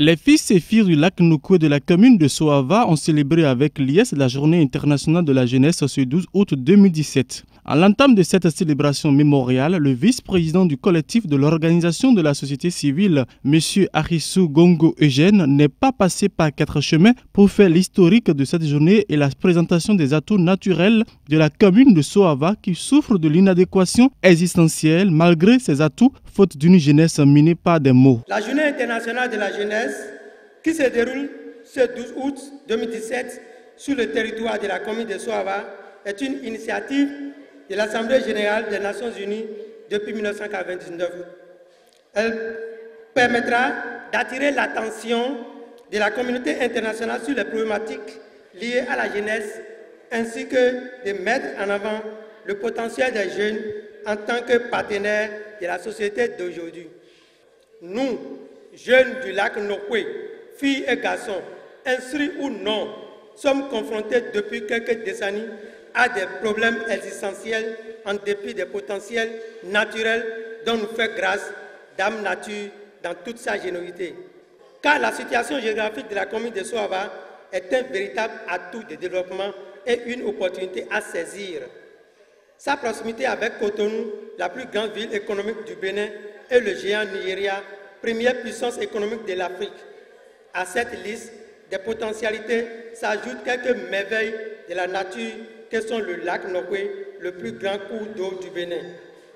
Les fils et filles du lac Nokoué de la commune de Soava ont célébré avec liesse la journée internationale de la jeunesse ce 12 août 2017. À l'entame de cette célébration mémoriale, le vice-président du collectif de l'organisation de la société civile, M. Arissou Gongo Eugène, n'est pas passé par quatre chemins pour faire l'historique de cette journée et la présentation des atouts naturels de la commune de Soava qui souffre de l'inadéquation existentielle malgré ses atouts, faute d'une jeunesse minée par des mots. La journée internationale de la jeunesse qui se déroule ce 12 août 2017 sur le territoire de la commune de Soava est une initiative de l'Assemblée générale des Nations unies depuis 1999. Elle permettra d'attirer l'attention de la communauté internationale sur les problématiques liées à la jeunesse ainsi que de mettre en avant le potentiel des jeunes en tant que partenaires de la société d'aujourd'hui. Nous, jeunes du lac Nokoué, filles et garçons, instruits ou non, sommes confrontés depuis quelques décennies à des problèmes existentiels en dépit des potentiels naturels dont nous fait grâce Dame Nature dans toute sa générosité. Car la situation géographique de la commune de Soava est un véritable atout de développement et une opportunité à saisir. Sa proximité avec Cotonou, la plus grande ville économique du Bénin, et le géant Nigeria, première puissance économique de l'Afrique. À cette liste des potentialités s'ajoutent quelques merveilles de la nature que sont le lac Nokoué, le plus grand cours d'eau du Bénin,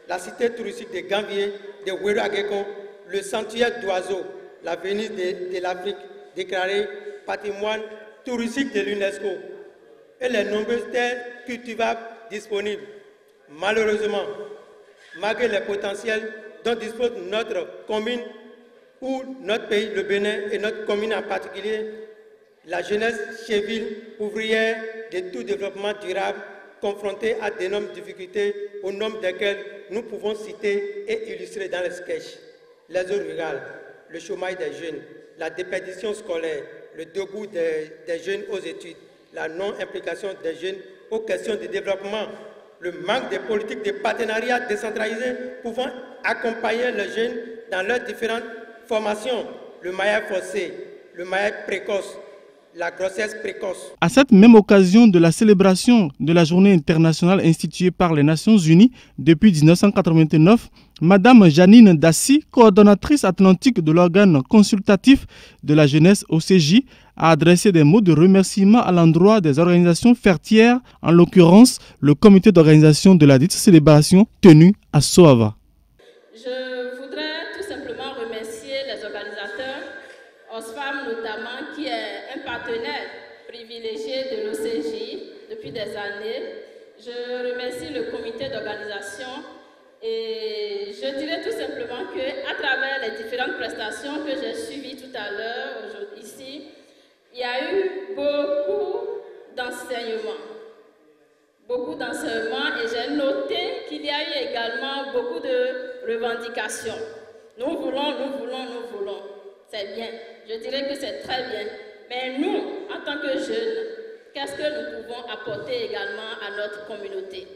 la cité touristique de Gambier, de Ouéro-Agéko, le sanctuaire d'oiseaux, la Venise de l'Afrique, déclarée patrimoine touristique de l'UNESCO, et les nombreuses terres cultivables disponibles. Malheureusement, malgré les potentiels dont dispose notre commune ou notre pays, le Bénin, et notre commune en particulier, la jeunesse chéville, ouvrière de tout développement durable, confrontée à d'énormes difficultés, au nombre desquelles nous pouvons citer et illustrer dans les sketchs les eaux rurales, le chômage des jeunes, la déperdition scolaire, le dégoût des jeunes aux études, la non-implication des jeunes aux questions de développement, le manque de politiques de partenariat décentralisées pouvant accompagner les jeunes dans leurs différentes formations, le mariage forcé, le mariage précoce, la grossesse précoce. À cette même occasion de la célébration de la journée internationale instituée par les Nations Unies depuis 1989, Madame Janine Dassi, coordonnatrice atlantique de l'organe consultatif de la jeunesse OCJ, a adressé des mots de remerciement à l'endroit des organisations fertières, en l'occurrence le comité d'organisation de la dite célébration tenue à Soava. Je voudrais tout simplement remercier les organisateurs, OSFAM notamment, qui est un partenaire privilégié de l'OCJ depuis des années. Je remercie le comité d'organisation et je dirais tout simplement qu'à travers les différentes prestations que j'ai suivies tout à l'heure ici, il y a eu beaucoup d'enseignements et j'ai noté qu'il y a eu également beaucoup de revendications. Nous voulons. C'est bien, je dirais que c'est très bien. Mais nous, en tant que jeunes, qu'est-ce que nous pouvons apporter également à notre communauté?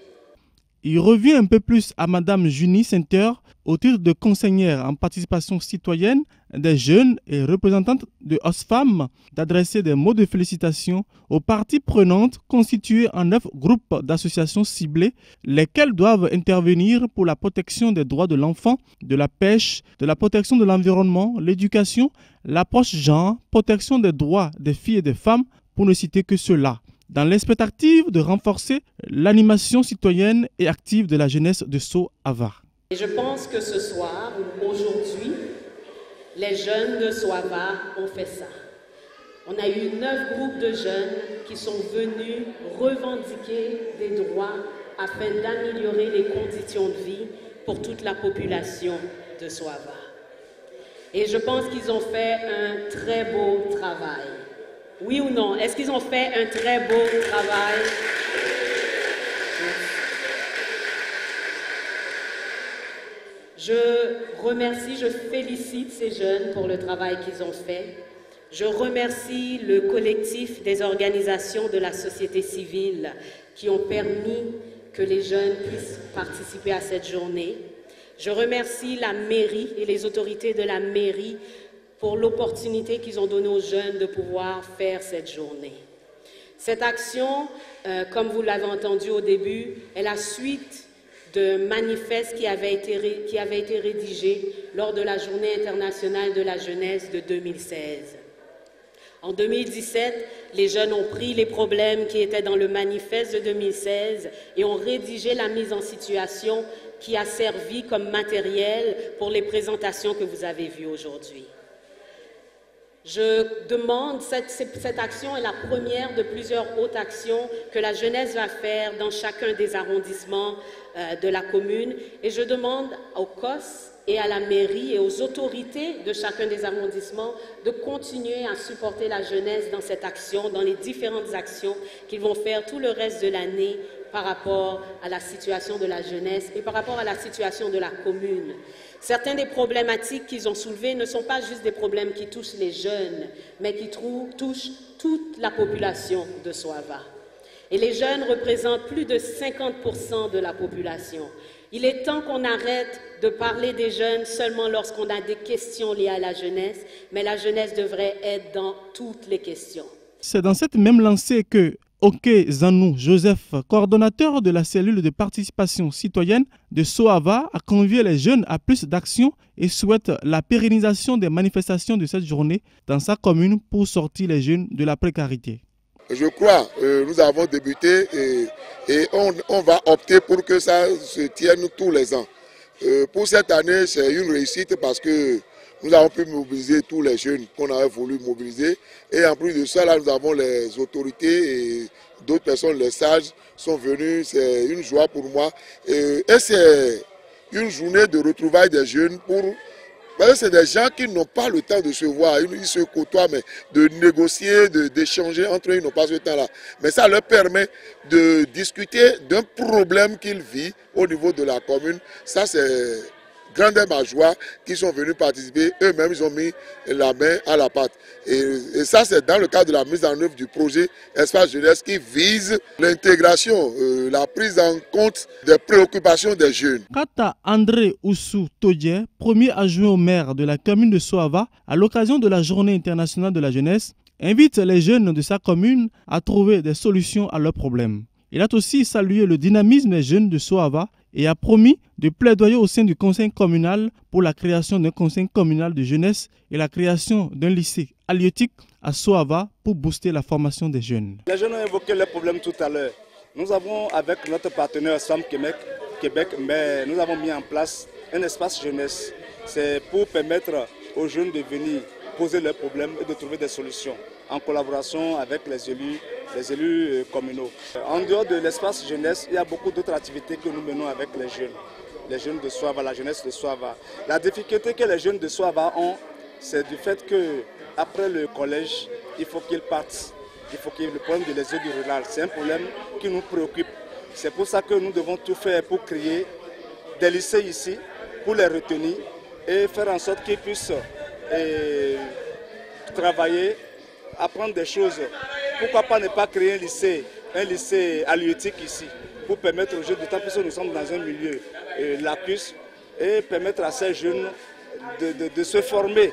Il revient un peu plus à Madame Junie Center, au titre de conseillère en participation citoyenne des jeunes et représentante de OSFAM, d'adresser des mots de félicitations aux parties prenantes constituées en 9 groupes d'associations ciblées, lesquelles doivent intervenir pour la protection des droits de l'enfant, de la pêche, de la protection de l'environnement, l'éducation, l'approche genre, protection des droits des filles et des femmes, pour ne citer que ceux-là, dans l'expectative de renforcer l'animation citoyenne et active de la jeunesse de Soava. Et je pense que ce soir, aujourd'hui, les jeunes de Soava ont fait ça. On a eu 9 groupes de jeunes qui sont venus revendiquer des droits afin d'améliorer les conditions de vie pour toute la population de Soava. Et je pense qu'ils ont fait un très beau travail. Oui ou non? Est-ce qu'ils ont fait un très beau travail? Je remercie, je félicite ces jeunes pour le travail qu'ils ont fait. Je remercie le collectif des organisations de la société civile qui ont permis que les jeunes puissent participer à cette journée. Je remercie la mairie et les autorités de la mairie pour l'opportunité qu'ils ont donnée aux jeunes de pouvoir faire cette journée. Cette action, comme vous l'avez entendu au début, est la suite de manifeste qui avait été rédigé lors de la Journée internationale de la jeunesse de 2016. En 2017, les jeunes ont pris les problèmes qui étaient dans le manifeste de 2016 et ont rédigé la mise en situation qui a servi comme matériel pour les présentations que vous avez vues aujourd'hui. Je demande, cette action est la première de plusieurs autres actions que la jeunesse va faire dans chacun des arrondissements de la commune. Et je demande au COS et à la mairie et aux autorités de chacun des arrondissements de continuer à supporter la jeunesse dans cette action, dans les différentes actions qu'ils vont faire tout le reste de l'année par rapport à la situation de la jeunesse et par rapport à la situation de la commune. Certaines des problématiques qu'ils ont soulevées ne sont pas juste des problèmes qui touchent les jeunes, mais qui touchent toute la population de Soava. Et les jeunes représentent plus de 50% de la population. Il est temps qu'on arrête de parler des jeunes seulement lorsqu'on a des questions liées à la jeunesse, mais la jeunesse devrait être dans toutes les questions. C'est dans cette même lancée que Oké Zanou Joseph, coordonnateur de la cellule de participation citoyenne de Soava, a convié les jeunes à plus d'actions et souhaite la pérennisation des manifestations de cette journée dans sa commune pour sortir les jeunes de la précarité. Je crois que nous avons débuté et on va opter pour que ça se tienne tous les ans. Pour cette année, c'est une réussite parce que nous avons pu mobiliser tous les jeunes qu'on avait voulu mobiliser. Et en plus de ça, là, nous avons les autorités et d'autres personnes, les sages, sont venus. C'est une joie pour moi. Et c'est une journée de retrouvailles des jeunes pour... Parce que c'est des gens qui n'ont pas le temps de se voir, ils se côtoient, mais de négocier, d'échanger entre eux, ils n'ont pas ce temps-là. Mais ça leur permet de discuter d'un problème qu'ils vivent au niveau de la commune. Ça, c'est grande ma joie qu'ils sont venus participer. Eux-mêmes, ils ont mis la main à la pâte. Et ça, c'est dans le cadre de la mise en œuvre du projet Espace Jeunesse qui vise l'intégration, la prise en compte des préoccupations des jeunes. Quant à André Oussou Todje, premier adjoint au maire de la commune de Soava, à l'occasion de la Journée internationale de la jeunesse, invite les jeunes de sa commune à trouver des solutions à leurs problèmes. Il a aussi salué le dynamisme des jeunes de Soava et a promis de plaidoyer au sein du conseil communal pour la création d'un conseil communal de jeunesse et la création d'un lycée halieutique à Soava pour booster la formation des jeunes. Les jeunes ont évoqué leurs problèmes tout à l'heure. Nous avons, avec notre partenaire Sam Québec, mais nous avons mis en place un espace jeunesse. C'est pour permettre aux jeunes de venir poser leurs problèmes et de trouver des solutions en collaboration avec les élus communaux. En dehors de l'espace jeunesse, il y a beaucoup d'autres activités que nous menons avec les jeunes de Soava, la jeunesse de Soava. La difficulté que les jeunes de Soava ont, c'est du fait qu'après le collège, il faut qu'ils partent. Il faut qu'il y ait le problème de l'exode rural. C'est un problème qui nous préoccupe. C'est pour ça que nous devons tout faire pour créer des lycées ici, pour les retenir et faire en sorte qu'ils puissent travailler, apprendre des choses. Pourquoi pas ne pas créer un lycée halieutique ici, pour permettre aux jeunes, d'autant plus que nous sommes dans un milieu lacus, et permettre à ces jeunes de se former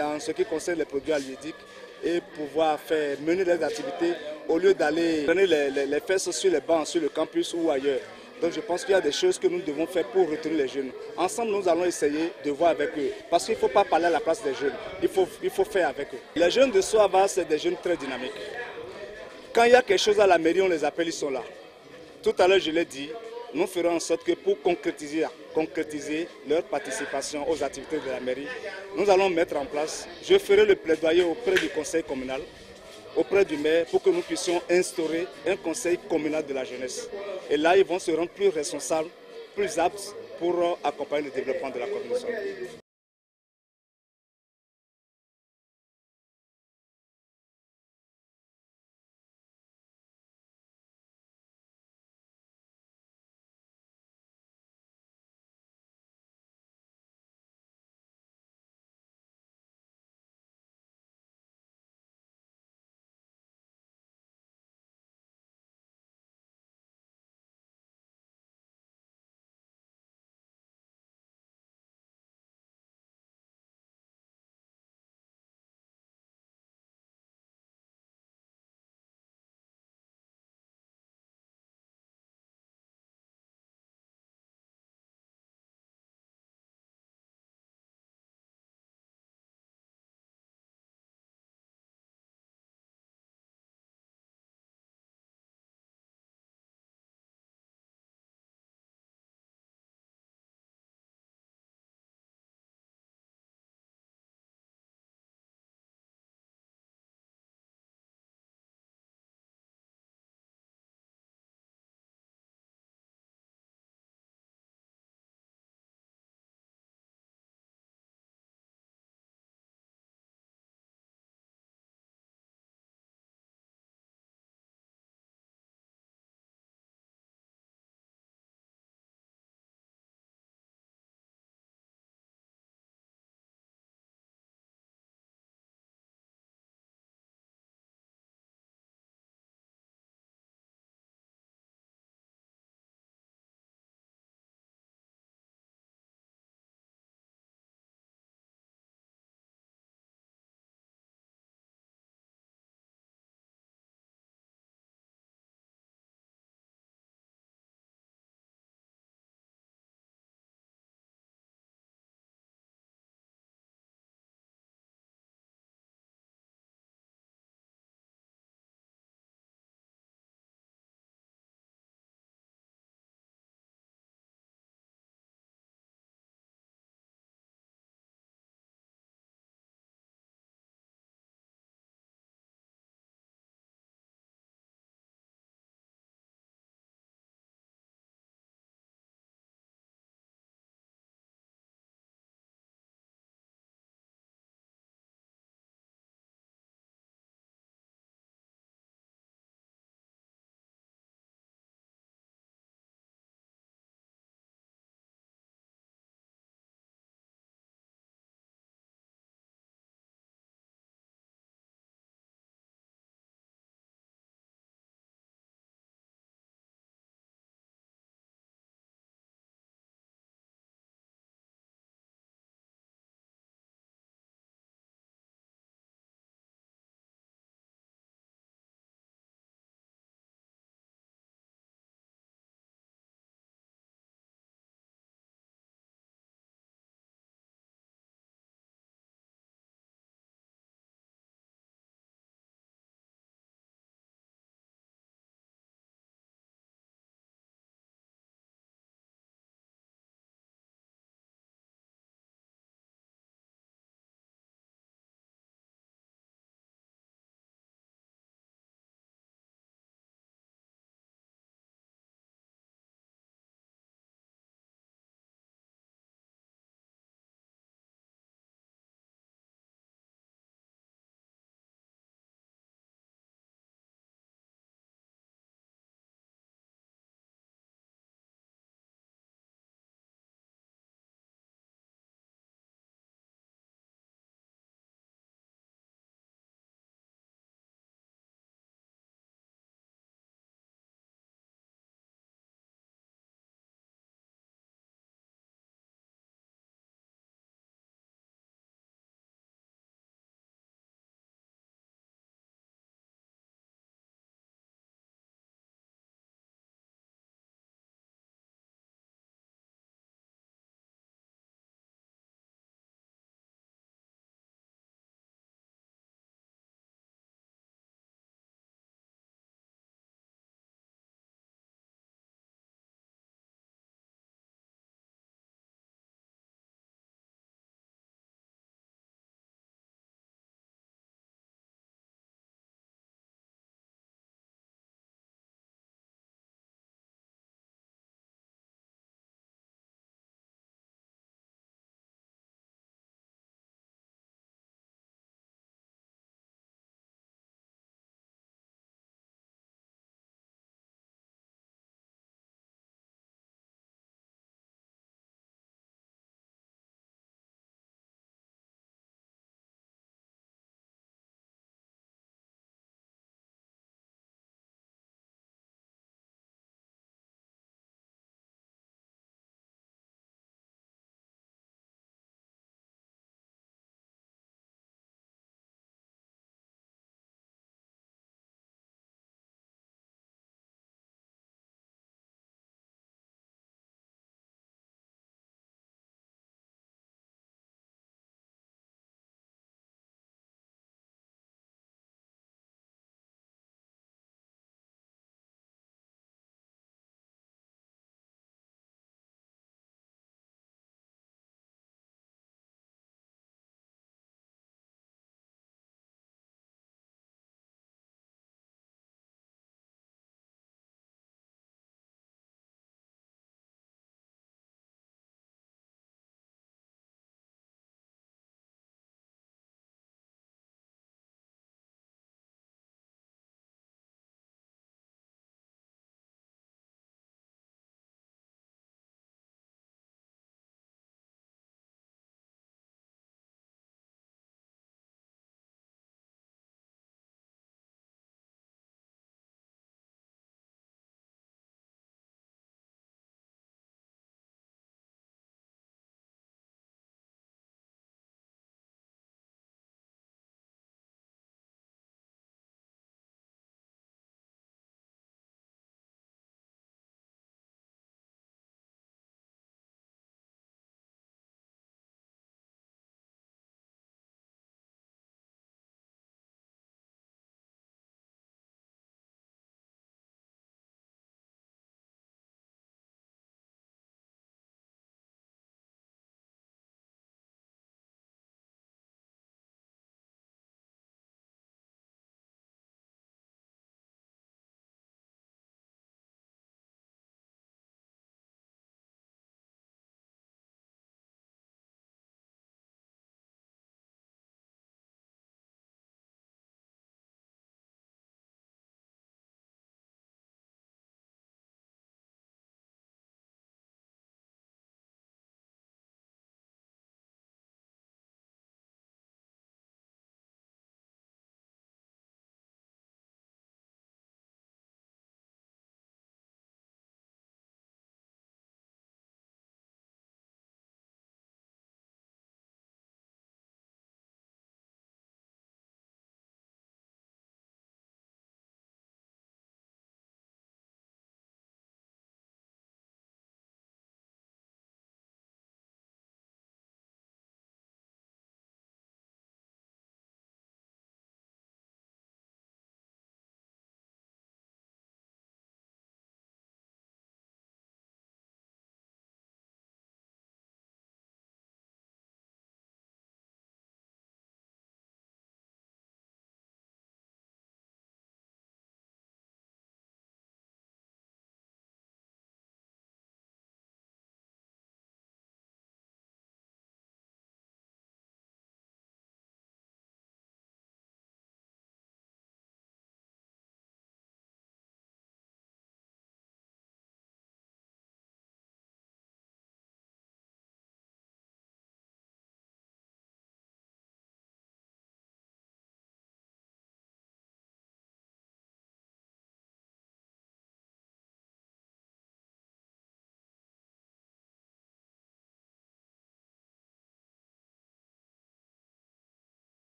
en ce qui concerne les produits halieutiques et pouvoir mener leurs activités au lieu d'aller donner les fesses sur les bancs, sur le campus ou ailleurs. Donc je pense qu'il y a des choses que nous devons faire pour retenir les jeunes. Ensemble, nous allons essayer de voir avec eux. Parce qu'il ne faut pas parler à la place des jeunes, il faut faire avec eux. Les jeunes de Soava, c'est des jeunes très dynamiques. Quand il y a quelque chose à la mairie, on les appelle, ils sont là. Tout à l'heure, je l'ai dit, nous ferons en sorte que pour concrétiser leur participation aux activités de la mairie, nous allons mettre en place, je ferai le plaidoyer auprès du conseil communal, auprès du maire, pour que nous puissions instaurer un conseil communal de la jeunesse. Et là, ils vont se rendre plus responsables, plus aptes pour accompagner le développement de la commune.